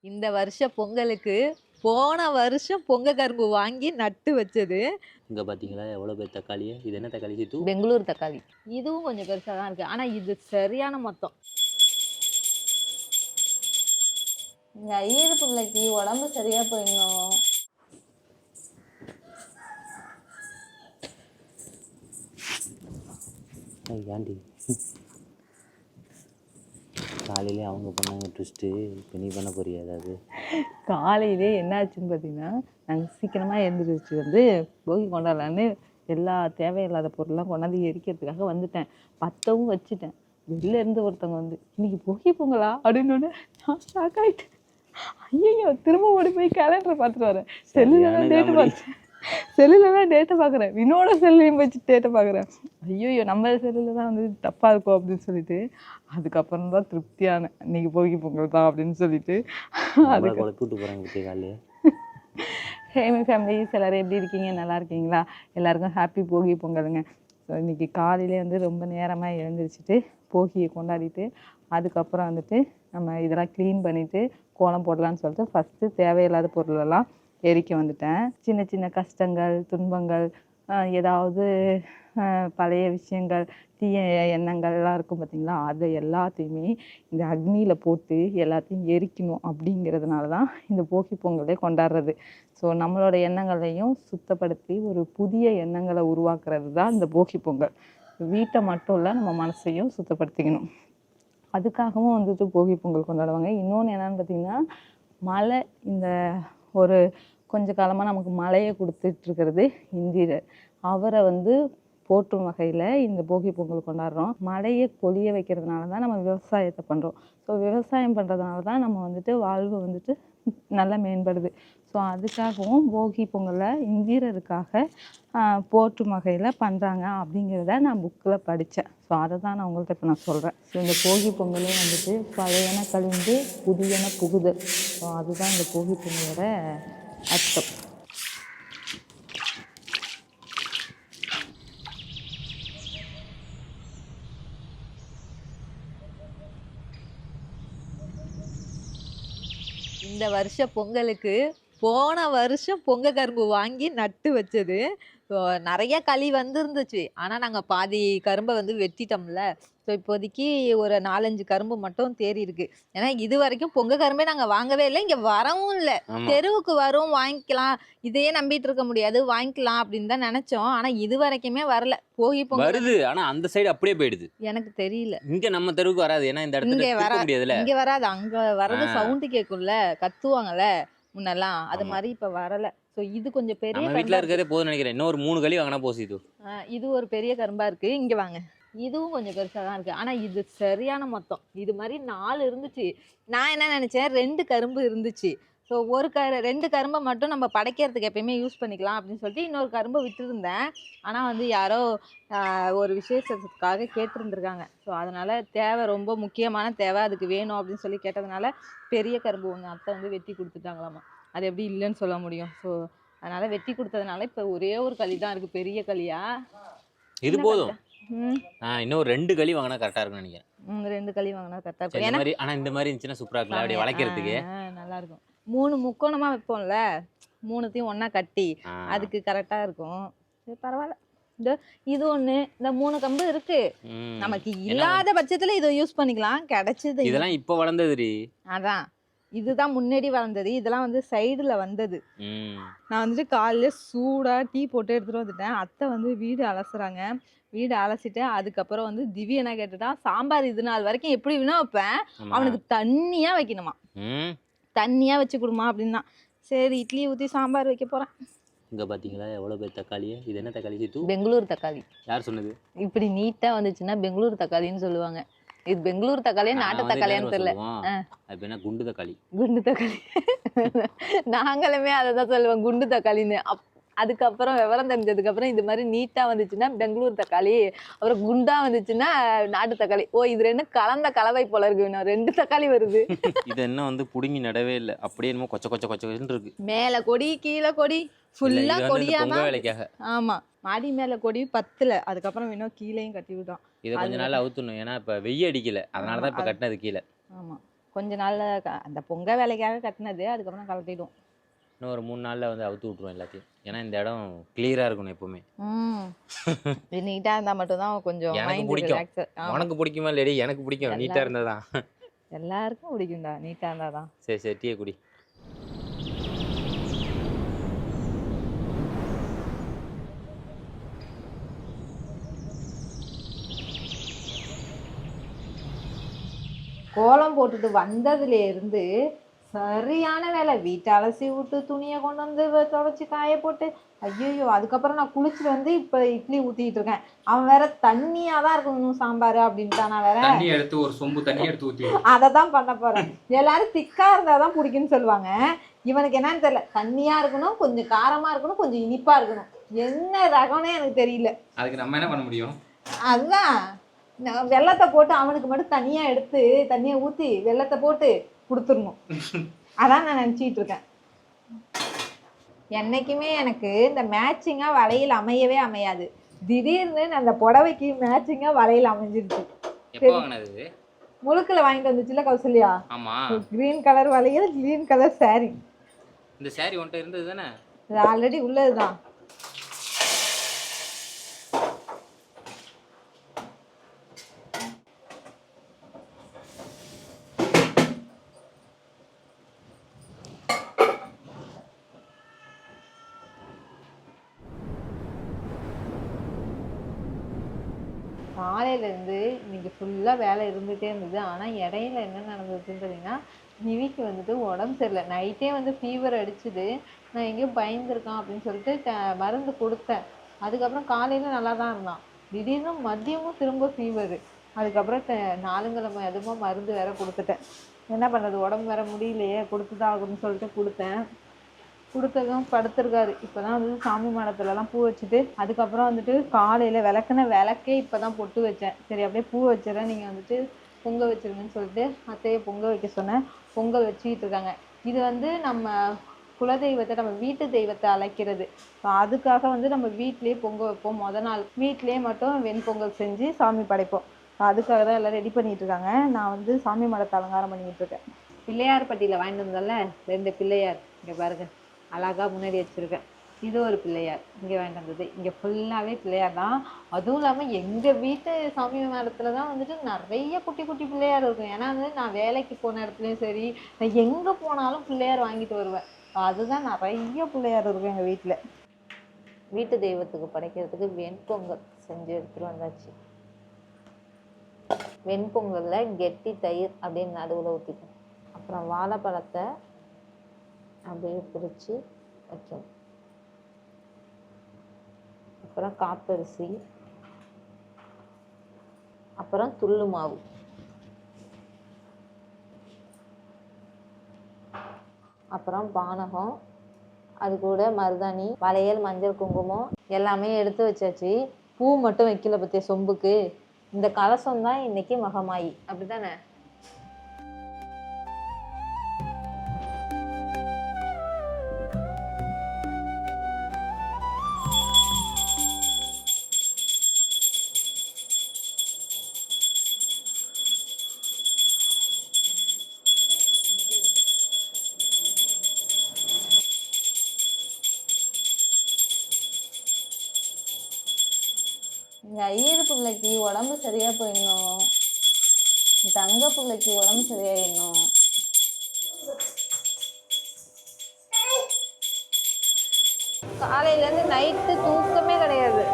இந்த வருஷ பொங்கலுக்கு போன வருஷம் பொங்க கரும்பு வாங்கி நட்டு வச்சது. இங்க பாத்தீங்களா எவ்வளவு பேர் தக்காளி? இது என்ன தக்காளி சீத்து? பெங்களூர் தக்காளி. இதுவும் கொஞ்சம் பெருசா தான் இருக்கு. ஆனா இது சரியான மொத்தம். இந்த ஐயர் பிள்ளைக்கு உடம்பு சரியா போயிடணும். ஏண்டி காலையிலே அவங்க பண்ணாங்க ட்விஸ்ட்டு, இப்போ நீ பண்ண போறியா ஏதாவது? காலையிலே என்னாச்சுன்னு பார்த்தீங்கன்னா, நாங்கள் சீக்கிரமாக எழுந்திரிச்சு போகி கொண்டாடலான்னு எல்லா தேவையில்லாத பொருள்லாம் கொண்டாந்து எரிக்கிறதுக்காக வந்துட்டேன். பற்றவும் வச்சுட்டேன். வெளில இருந்து ஒருத்தவங்க இன்னைக்கு போகி பொங்கலா அப்படின்னு நான் ஷாக் ஆகிட்டேன். ஐயோ, திரும்ப ஓடி போய் கேலண்டரை பார்த்துட்டு வரேன். செல்லுலலாம் டேட்டை பார்க்குறேன். வினோட செல்லையும் வச்சு டேட்டை பார்க்குறேன். ஐயோ, நம்ம செல்லில் தான் தப்பாக இருக்கும் அப்படின்னு சொல்லிட்டு அதுக்கப்புறம் தான் திருப்தியான இன்னைக்கு போகி பொங்கல் தான் அப்படின்னு சொல்லிட்டு அதுக்கு கூப்பிட்டு போகிறாங்க காலையே. ஹேமி ஃபேமிலிஸ் எல்லோரும் எப்படி இருக்கீங்க? நல்லா இருக்கீங்களா? எல்லாருக்கும் ஹாப்பி போகி பொங்கலுங்க. ஸோ இன்றைக்கி காலையிலே ரொம்ப நேரமாக எழுந்திரிச்சிட்டு போகியை கொண்டாடிட்டு அதுக்கப்புறம் நம்ம இதெல்லாம் க்ளீன் பண்ணிவிட்டு கோலம் போடலான்னு சொல்லிட்டு ஃபஸ்ட்டு தேவையில்லாத பொருளெல்லாம் எரிக்க வந்துட்டேன். சின்ன சின்ன கஷ்டங்கள், துன்பங்கள், ஏதாவது பழைய விஷயங்கள், தீய எண்ணங்கள்லாம் இருக்கும் பார்த்திங்களா, அதை எல்லாத்தையுமே இந்த அக்னியில் போட்டு எல்லாத்தையும் எரிக்கணும் அப்படிங்கிறதுனால தான் இந்த போகி பொங்கலை கொண்டாடுறது. ஸோ நம்மளோட எண்ணங்களையும் சுத்தப்படுத்தி ஒரு புதிய எண்ணங்களை உருவாக்குறது தான் இந்த போகி பொங்கல். வீட்டை மட்டும் இல்லை, நம்ம மனசையும் சுத்தப்படுத்திக்கணும். அதுக்காகவும் போகி பொங்கல் கொண்டாடுவாங்க. இன்னொன்று என்னென்னு பார்த்திங்கன்னா, மழை இந்த ஒரு கொஞ்ச காலமாக நமக்கு மழையை கொடுத்துட்ருக்கிறது இந்திரர். அவரை போற்றும் வகையில் இந்த போகி பொங்கல் கொண்டாடுறோம். மழையை பொழிய வைக்கிறதுனால தான் நம்ம விவசாயத்தை பண்ணுறோம். ஸோ விவசாயம் பண்ணுறதுனால தான் நம்ம வாழ்வு நல்லா மேம்படுது. ஸோ அதுக்காகவும் போகி பொங்கலை இந்திரருக்காக போற்றும் வகையில் பண்ணுறாங்க அப்படிங்கிறத நான் புக்கில் படித்தேன். ஸோ அதை தான் நான் உங்கள்கிட்ட இப்போ நான் சொல்கிறேன். ஸோ இந்த போகி பொங்கலே பழையன கழிந்து புதியன புகுதல். ஸோ அதுதான் இந்த போகி பொங்கலோட அர்த்தம். இந்த வருஷ பொங்கலுக்கு போன வருஷம் பொங்க கரும்பு வாங்கி நட்டு வச்சது. நிறைய களி வந்துருந்துச்சு. ஆனால் நாங்கள் பாதி கரும்பை வெட்டிட்டோம்ல. ஸோ இப்போதைக்கு ஒரு 4-5 கரும்பு மட்டும் தேறி இருக்கு. ஏன்னா இது வரைக்கும் பொங்க கரும்பே நாங்கள் வாங்கவே இல்லை, இங்கே வரவும் இல்லை. தெருவுக்கு வரும், வாங்கிக்கலாம், இதையே நம்பிட்டு இருக்க முடியாது, வாங்கிக்கலாம் அப்படின்னு தான் நினைச்சோம். ஆனால் இது வரைக்குமே வரல. போகி பொங்கல் வருது, ஆனால் அந்த சைடு அப்படியே போயிடுது. எனக்கு தெரியல. இங்கே நம்ம தெருவுக்கு வராது. ஏன்னா இந்த இடத்துல வர முடியாதுல்ல. இங்கே வராது, அங்கே வர்றது சவுண்டு கேட்கும்ல, கத்துவாங்கல்ல முன்னெல்லாம். அது மாதிரி இப்போ வரல. ஸோ இது கொஞ்சம் பெரிய வீட்டில் இருக்கிறதே போதும் நினைக்கிறேன். இன்னொரு 3 களி வாங்கினா போசிது. இது ஒரு பெரிய கரும்பா இருக்கு. இங்கே வாங்க, இதுவும் கொஞ்சம் பெருசாக தான் இருக்குது. ஆனால் இது சரியான மொத்தம். இது மாதிரி 4 இருந்துச்சு. நான் என்ன நினச்சேன், 2 கரும்பு இருந்துச்சு. ஸோ 2 கரும்பை மட்டும் நம்ம படைக்கிறதுக்கு எப்பயுமே யூஸ் பண்ணிக்கலாம் அப்படின்னு சொல்லிட்டு இன்னொரு கரும்பை விட்டுருந்தேன். ஆனால் யாரோ ஒரு விசேஷத்துக்காக கேட்டிருந்துருக்காங்க. ஸோ அதனால் தேவை, ரொம்ப முக்கியமான தேவை, அதுக்கு வேணும் அப்படின்னு சொல்லி கேட்டதுனால பெரிய கரும்பு ஒன்று அத்தை வெட்டி கொடுத்துட்டாங்களாமா. அது எப்படி இல்லைன்னு சொல்ல முடியும். ஸோ அதனால் வெட்டி கொடுத்ததுனால இப்போ ஒரே ஒரு களி தான் இருக்குது, பெரிய களியா. இது போதும். இன்னும் 2 களி வாங்கினா கரெக்டாக இருக்கும்னு நினைக்கிறேன். 2 களி வாங்கினா கரெக்டாக இருக்கும். ஆனால் இந்த மாதிரி இருந்துச்சுன்னா சூப்பராக இருக்கலாம், அப்படியே வளைக்கிறதுக்கு நல்லா இருக்கும். 3 முக்கோணமாக வைப்போம்ல, 3த்தையும் ஒன்றா கட்டி, அதுக்கு கரெக்டாக இருக்கும். பரவாயில்ல. இது ஒன்று, இந்த 3 கம்பு இருக்கு. நமக்கு இல்லாத பட்சத்தில் இதை யூஸ் பண்ணிக்கலாம். கிடைச்சது இதெல்லாம் இப்போ வளர்ந்தது. அதான் இதுதான் முன்னாடி வளர்ந்தது. இதெல்லாம் சைடுல வந்தது. நான் காலையில சூடா டீ போட்டு எடுத்துட்டு வந்துட்டேன். அத்தை வீடு அலசுறாங்க. வீடு அலசிட்டு அதுக்கப்புறம் திவ்யா என்ன கேட்டுட்டான், சாம்பார் இது நாள் வரைக்கும் எப்படி வேணா வைப்பேன், அவனுக்கு தண்ணியா வைக்கணுமா, தண்ணியா வச்சு கொடுமா அப்படின்னா. சரி, இட்லி ஊற்றி சாம்பார் வைக்க போறேன். இங்க பாத்தீங்களா எவ்வளவு பேர் தக்காளி? இது என்ன தக்காளி சீத்து? பெங்களூர் தக்காளி. யார் சொன்னது? இப்படி நீட்டா வந்துச்சுன்னா பெங்களூர் தக்காளின்னு சொல்லுவாங்க. இது பெங்களூர் தக்காளியா நாட்டு தக்காளியான்னு தெரியல. அது என்ன குண்டு தக்காளி? குண்டு தக்காளி. நாங்களுமே அதை தான் சொல்லுவோம், குண்டு தக்காளின்னு. அதுக்கப்புறம் விவரம் தெரிஞ்சதுக்கு அப்புறம் இது மாதிரி நீட்டா வந்துச்சுன்னா பெங்களூர் தக்காளி, அப்புறம் குண்டா வந்துச்சுன்னா நாட்டு தக்காளி. ஓ, இது 2 கலந்த கலவை போல இருக்கு. 2 தக்காளி வருது. இது என்ன புடுங்கி நடவே இல்லை, அப்படியே என்னமோ கொச்ச கொச்ச கொச்சன்னு இருக்கு. மேல கொடி கீழே கொடி, ஃபுல்லா கொடியா தான். ஆமா, மாடி மேல கொடி பத்தல, அதுக்கப்புறம் இன்னும் கீழேயும் கட்டி விட்டோம். இதை கொஞ்ச நாள் அவுத்தணும், ஏன்னா இப்ப வெய்ய அடிக்கல, அதனாலதான் இப்ப கட்டினது கீழே. ஆமா, கொஞ்ச நாள்ல அந்த பொங்க வேலைக்காக கட்டினது, அதுக்கப்புறம் கழட்டிடுவோம். இன்னும் ஒரு 3 நாள்ல வந்து அவுத்து விட்ருவோம் எல்லாத்தையும். ஏன்னா இந்த இடம் கிளியரா இருக்கணும் எப்பவுமே. இது நீட்டா இருந்தா மட்டும்தான் கொஞ்சம் எனக்கு மைண்ட் பிடிக்கும். ரிலாக்ஸ். உனக்கு பிடிக்குமா இல்லையடி? எனக்கு பிடிக்கும். நீட்டா இருந்தாதான். எல்லாருக்கும் பிடிக்கும்டா, நீட்டா இருந்தாதான். சரி சரி, டீயை குடி. கோலம் போட்டுட்டு வந்ததுல இருந்து சரியான வேலை. வீட்டை அலசி விட்டு துணியை கொண்டு வந்து துடைச்சி காய போட்டு, ஐயோ. அதுக்கப்புறம் நான் குளிச்சுட்டு வந்து இப்போ இட்லி ஊற்றிட்டு இருக்கேன். அவன் வேற தண்ணியாக தான் இருக்கணும் சாம்பார் அப்படின்ட்டான். நான் வேற தண்ணி எடுத்து ஒரு சொம்பு தண்ணி எடுத்து ஊற்றி அதை தான் பண்ண போகிறேன். எல்லாரும் திக்கா இருந்தால் தான் பிடிக்குன்னு சொல்லுவாங்க. இவனுக்கு என்னன்னு தெரியல, தண்ணியாக இருக்கணும், கொஞ்சம் காரமாக இருக்கணும், கொஞ்சம் இனிப்பாக இருக்கணும். என்ன ரகம்னே எனக்கு தெரியல. அதுக்கு நம்ம என்ன பண்ண முடியும்? அதுதான் வெள்ளத்தை போட்டு அவனுக்கு மட்டும் தனியாக எடுத்து தண்ணியை ஊற்றி வெள்ளத்தை போட்டு கொடுத்துடணும். அதான் நான் நினச்சிட்டு இருக்கேன். என்னைக்குமே எனக்கு இந்த மேட்சிங்காக வளையல் அமையவே அமையாது. திடீர்னு அந்த புடவைக்கு மேட்சிங்காக வளையல் அமைஞ்சிருச்சு. முழுக்கில் வாங்கிட்டு வந்துச்சுல கௌசல்யா. ஆமா, கிரீன் கலர் வளையல், கிரீன் கலர் சாரி. இந்த சாரி உன்கிட்ட இருந்தது தானே? இது ஆல்ரெடி உள்ளதுதான். காலையிலேருந்து இன்னைக்கு ஃபுல்லாக வேலை இருந்துகிட்டே இருந்தது. ஆனால் இடையில என்ன நடந்ததுன்னு பார்த்தீங்கன்னா, நிவிக்கு வந்துட்டு உடம்பு சரியில்லை. நைட்டே வந்து ஃபீவர் அடிச்சுது. நான் எங்கேயோ பயந்துருக்கான் அப்படின்னு சொல்லிட்டு மருந்து கொடுத்தேன். அதுக்கப்புறம் காலையில் நல்லா தான் இருந்தான். திடீர்னு மதியமும் திரும்ப ஃபீவரு. அதுக்கப்புறம் நாளுங்கிழமை எதுவும் மருந்து வேற கொடுத்துட்டேன். என்ன பண்ணுறது, உடம்பு வேற முடியலையே, கொடுத்து தான் ஆகணும்னு சொல்லிட்டு கொடுத்தேன். கொடுத்ததும் படுத்திருக்காரு. இப்போ தான் வந்து சாமி மாடத்துலலாம் பூ வச்சுட்டு, அதுக்கப்புறம் வந்துட்டு காலையில் விளக்குன விளக்கே இப்போ தான் பொட்டு வச்சேன். சரி அப்படியே பூ வச்சிடறேன், நீங்கள் வந்துட்டு பொங்கல் வச்சிருங்கன்னு சொல்லிட்டு அத்தையை பொங்கல் வைக்க சொன்னேன். பொங்கல் வச்சுக்கிட்டு இருக்காங்க. இது வந்து நம்ம குலதெய்வத்தை, நம்ம வீட்டு தெய்வத்தை அழைக்கிறது. ஸோ அதுக்காக வந்து நம்ம வீட்லேயே பொங்கல் வைப்போம். மொதல் நாள் வீட்லேயே மட்டும் வெண்பொங்கல் செஞ்சு சாமி படைப்போம். அதுக்காக தான் எல்லாம் ரெடி பண்ணிட்டு இருக்காங்க. நான் வந்து சாமி மாடத்தை அலங்காரம் பண்ணிக்கிட்டு இருக்கேன். பிள்ளையார் பட்டியில் வாங்கிட்டு வந்தோம்ல 2 பிள்ளையார், இங்கே பாருங்க அழகாக முன்னாடி வச்சுருக்கேன். இது ஒரு பிள்ளையார் இங்கே வாங்கிட்டு வந்தது. இங்கே ஃபுல்லாகவே பிள்ளையார் தான். அதுவும் இல்லாமல் எங்கள் வீட்டு சாமி மாடத்தில் தான் வந்துட்டு நிறைய குட்டி குட்டி பிள்ளையார் இருக்கும். ஏன்னா வந்து நான் வேலைக்கு போன இடத்துலையும் சரி, நான் எங்கே போனாலும் பிள்ளையார் வாங்கிட்டு வருவேன். அதுதான் நிறைய பிள்ளையார் இருக்கும் எங்கள் வீட்டில். வீட்டு தெய்வத்துக்கு படைக்கிறதுக்கு வெண்பொங்கல் செஞ்சு எடுத்துகிட்டு வந்தாச்சு. வெண்பொங்கலில் கெட்டி தயிர் அப்படின்னு நடுவில் ஊற்றிப்போம். அப்புறம் வாழைப்பழத்தை அப்படியே பிரித்து வைக்கணும். அப்புறம் காப்பரிசி, அப்புறம் துள்ளு மாவு, அப்புறம் பானகம், அது கூட மருதாணி, வளையல், மஞ்சள், குங்குமம் எல்லாமே எடுத்து வச்சாச்சு. பூ மட்டும் வைக்கல பற்றிய சொம்புக்கு. இந்த கலசம் தான் இன்னைக்கு மகமாயி, அப்படித்தானே? எங்கள் ஐயரு பிள்ளைக்கு உடம்பு சரியாக போயிடணும், தங்க பிள்ளைக்கு உடம்பு சரியாயிடணும். காலையிலேருந்து நைட்டு தூக்கமே கிடையாது.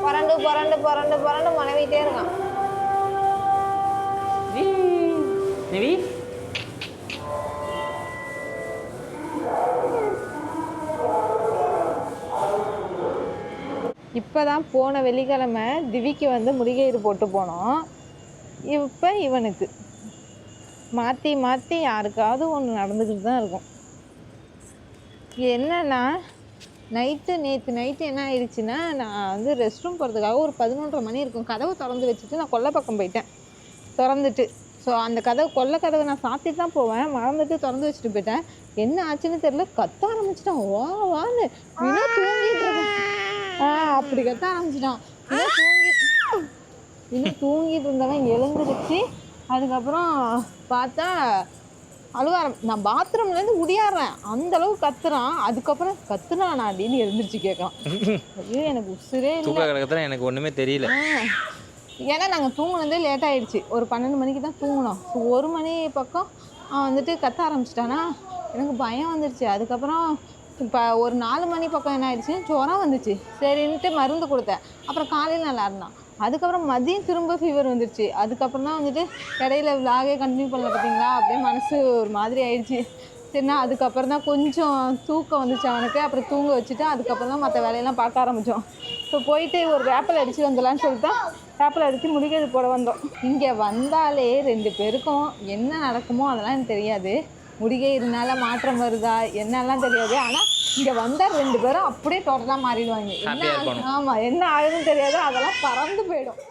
புரண்டு புரண்டு புரண்டு புரண்டு மனைவிட்டே இருக்கான். நிவி இப்போ தான் போன வெள்ளிக்கிழமை திவிக்கு வந்து முருகேறு போட்டு போனோம். இப்போ இவனுக்கு மாற்றி மாற்றி யாருக்காவது ஒன்று நடந்துக்கிட்டு தான் இருக்கும். என்னன்னா நேற்று நைட்டு என்ன ஆயிடுச்சுன்னா, நான் வந்து ரெஸ்ட் ரூம் போகிறதுக்காக ஒரு 11:30 மணி இருக்கும். கதவு திறந்து வச்சுட்டு நான் கொல்லை பக்கம் போயிட்டேன். திறந்துட்டு ஸோ அந்த கொல்லை கதவை நான் சாத்திட்டு தான் போவேன். மறந்துட்டு திறந்து வச்சுட்டு போயிட்டேன். என்ன ஆச்சுன்னு தெரியல, கத்த ஆரம்பிச்சிட்டான். வான்னு தூங்கிட்டு இருக்கேன். அப்படி கத்த ஆரம்பிச்சிட்டான். இன்னும் தூங்கிட்டு இருந்தவன் எழுந்துருச்சு. அதுக்கப்புறம் பார்த்தா நான் பாத்ரூம்லேருந்து முடியாடுறேன், அந்த அளவுக்கு கத்துறான். அதுக்கப்புறம் கத்துனானா அப்படின்னு எழுந்திரிச்சு கேட்கான். ஐயோ எனக்கு உசுரே இல்லை. தூக்க கலக்கத்துல எனக்கு ஒன்றுமே தெரியல. ஏன்னா நாங்கள் தூங்குனதே லேட் ஆகிடுச்சு, ஒரு 12 மணிக்கு தான் தூங்கினோம். ஸோ 1 மணி பக்கம் அவன் வந்துட்டு கத்த ஆரம்பிச்சிட்டானா, எனக்கு பயம் வந்துடுச்சு. அதுக்கப்புறம் இப்போ ஒரு 4 மணி பக்கம் என்ன ஆயிடுச்சு, ஜுரம் வந்துச்சு. சரின்ட்டு மருந்து கொடுத்தேன். அப்புறம் காலையில் நல்லா இருந்தான். அதுக்கப்புறம் மதியம் திரும்ப ஃபீவர் வந்துடுச்சு. அதுக்கப்புறம் தான் வந்துட்டு இடையில விலாகே கண்டினியூ பண்ணல பார்த்தீங்களா, அப்படியே மனசு ஒரு மாதிரி ஆயிடுச்சு. சரிண்ணா அதுக்கப்புறம் தான் கொஞ்சம் தூக்கம் வந்துச்சு அவனுக்கு. அப்புறம் தூங்க வச்சுட்டு அதுக்கப்புறம் தான் மற்ற வேலையெல்லாம் பார்க்க ஆரம்பித்தோம். ஸோ போயிட்டு ஒரு வேப்பில் அடித்து வந்துடலான்னு சொல்லிட்டு வேப்பில் அடித்து முடிக்கிறது போட வந்தோம். இங்கே வந்தாலே 2 பேருக்கும் என்ன நடக்குமோ அதெல்லாம் எனக்கு தெரியாது. முடிகை இதனால மாற்றம் வருதா என்னெல்லாம் தெரியாது. ஆனால் இங்கே வந்தால் 2 பேரும் அப்படியே டோட்டலாக மாறிடுவாங்க. என்ன ஆமாம் என்ன ஆகுதுன்னு தெரியாது, அதெல்லாம் பறந்து போயிடும்.